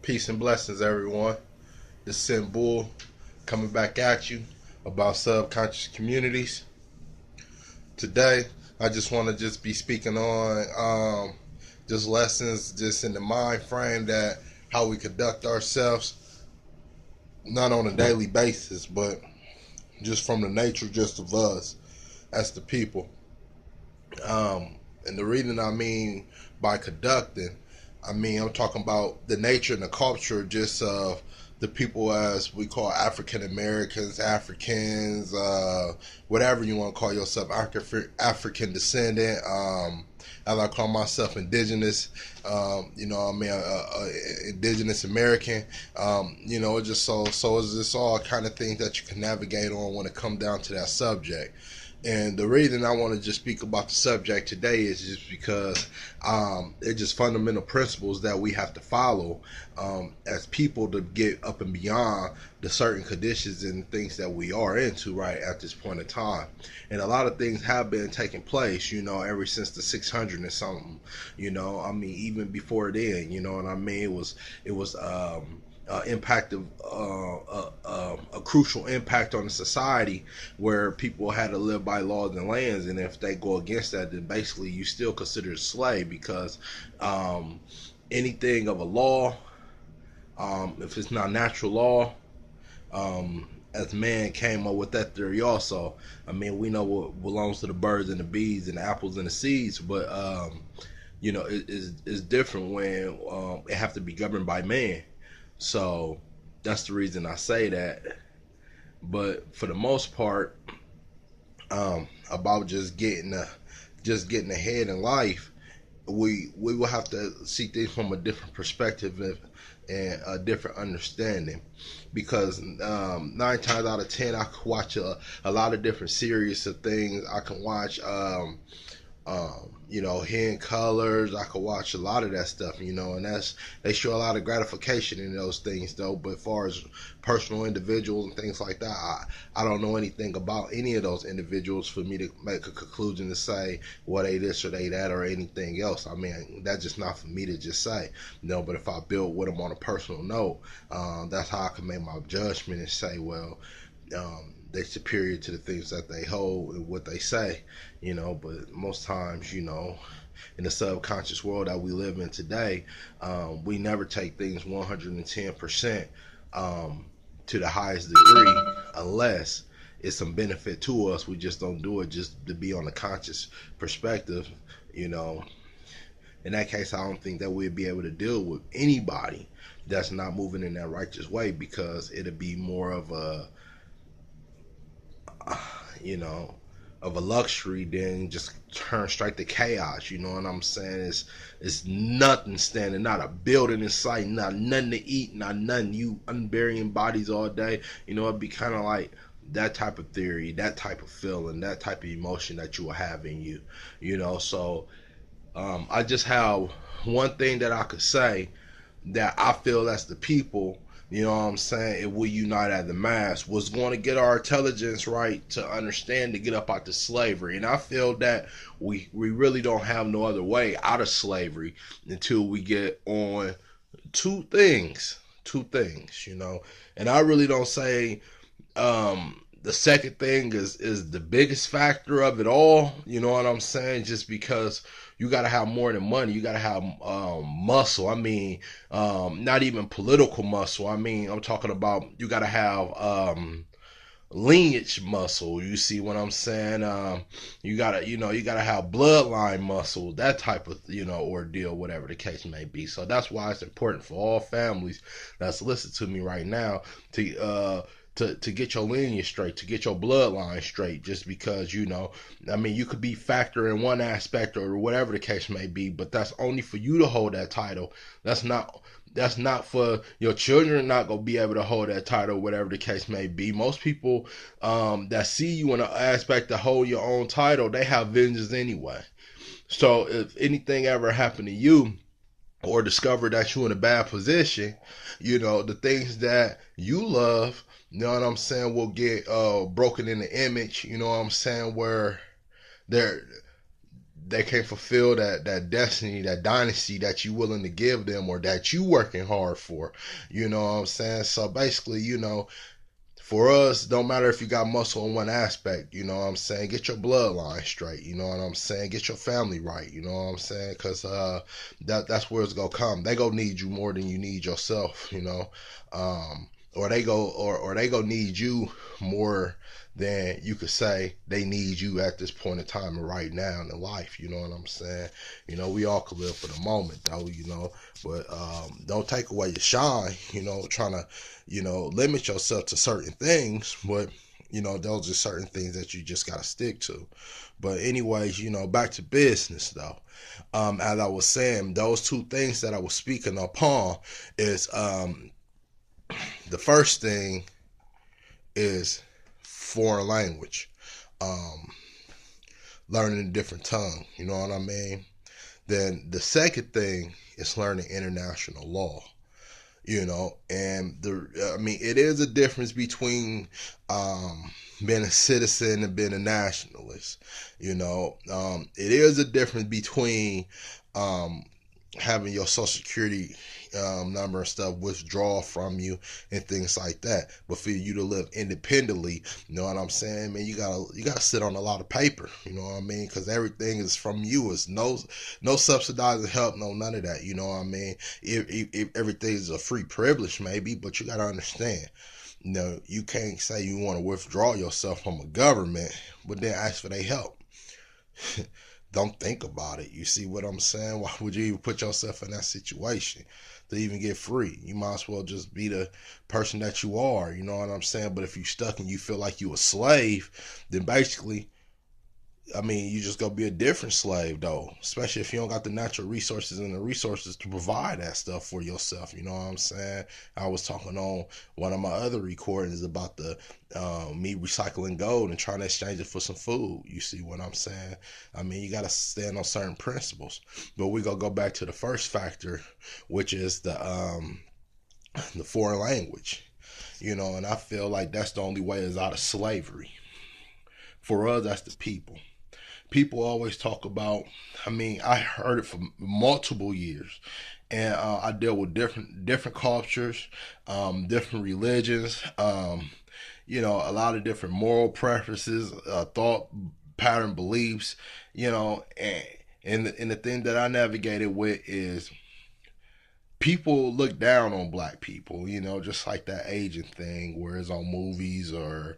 Peace and blessings, everyone. This is Sin Bull coming back at you about subconscious communities. Today, I just want to just be speaking on just lessons just in the mind frame that how we conduct ourselves, not on a daily basis, but just from the nature just of us as the people. And the reason I mean by conducting, I'm talking about the nature and the culture just of the people as we call African Americans, Africans, whatever you want to call yourself, African descendant. As I call myself indigenous, indigenous American. It's just so it's just all kind of things that you can navigate on when it comes down to that subject. And the reason I want to just speak about the subject today is just because it's just fundamental principles that we have to follow as people to get up and beyond the certain conditions and things that we are into right at this point in time. And a lot of things have been taking place, ever since the 600 and something, even before then, it was impacted a crucial impact on the society where people had to live by laws and lands, and if they go against that, then basically you still consider a slave because anything of a law, if it's not natural law, as man came up with that theory also. We know what belongs to the birds and the bees and the apples and the seeds, but it's different when it have to be governed by man. So that's the reason I say that. But for the most part, about just getting ahead in life, we will have to see things from a different perspective and a different understanding. Because 9 times out of 10, I could watch a lot of different series of things. I can watch Hidden Colors. I could watch a lot of that stuff, and they show a lot of gratification in those things though. But as far as personal individuals and things like that, I don't know anything about any of those individuals for me to make a conclusion to say, well, they this or they that or anything else. That's just not for me to just say, but if I build with them on a personal note, that's how I can make my judgment and say, well, they're superior to the things that they hold and what they say, but most times, in the subconscious world that we live in today, we never take things 110% to the highest degree unless it's some benefit to us. We just don't do it just to be on a conscious perspective. In that case, I don't think that we'd be able to deal with anybody that's not moving in that righteous way, because it'd be more of a of a luxury than just turn straight to chaos. You know what I'm saying? It's nothing standing, not a building in sight, not nothing to eat, not nothing. You unburying bodies all day. It'd be kind of like that type of theory, that type of feeling, that type of emotion that you will have in you. So I just have one thing that I could say that I feel that's the people, what I'm saying, if we unite as the mass, was going to get our intelligence right to understand to get up out of slavery. And I feel that we really don't have no other way out of slavery until we get on two things, And I really don't say the second thing is the biggest factor of it all. You know what I'm saying? Just because you got to have more than money. You got to have muscle. Not even political muscle. I'm talking about you got to have lineage muscle. You see what I'm saying? You gotta have bloodline muscle, that type of ordeal, whatever the case may be. So that's why it's important for all families that's listening to me right now to get your lineage straight, to get your bloodline straight, just because, you could be factor in one aspect or whatever the case may be, but that's only for you to hold that title. That's not for your children, not going to be able to hold that title, whatever the case may be. Most people that see you in an aspect to hold your own title, they have vengeance anyway. So if anything ever happened to you, or discover that you're in a bad position, the things that you love, will get broken in the image, where they're they can't fulfill that destiny, that dynasty that you willing to give them or that you working hard for. You know what I'm saying? So basically, for us, don't matter if you got muscle in one aspect, you know what I'm saying? Get your bloodline straight, you know what I'm saying? Get your family right, you know what I'm saying? Because that's where it's going to come. They going to need you more than you need yourself, you know? Or they go need you more than you could say they need you at this point in time and right now in life, you know what I'm saying? We all could live for the moment though, but don't take away your shine, trying to limit yourself to certain things, but those are certain things that you just got to stick to. But anyways, back to business though. As I was saying, those two things that I was speaking upon is the first thing is foreign language, um, learning a different tongue, you know what I mean? Then the second thing is learning international law, and it is a difference between being a citizen and being a nationalist. It is a difference between um, having your social security number and stuff withdraw from you and things like that. But for you to live independently, you know what I'm saying, man, you gotta sit on a lot of paper. You know what I mean? Because everything is from you. It's no subsidizing help, no none of that. You know what I mean? If everything is a free privilege, maybe, but you gotta understand. You can't say you want to withdraw yourself from a government, but then ask for their help. Don't think about it. You see what I'm saying? Why would you even put yourself in that situation to even get free? You might as well just be the person that you are. You know what I'm saying? But if you stuck and you feel like you a slave, then basically, you just gonna be a different slave though. Especially if you don't got the natural resources and the resources to provide that stuff for yourself. You know what I'm saying? I was talking on one of my other recordings about the me recycling gold and trying to exchange it for some food. You see what I'm saying? You gotta stand on certain principles. But we gonna go back to the first factor, which is the foreign language. And I feel like that's the only way is out of slavery. For us, that's the people. People always talk about, I heard it for multiple years, and I deal with different cultures, different religions, a lot of different moral preferences, thought pattern beliefs, and the thing that I navigated with is people look down on black people, just like that Asian thing where it's on movies or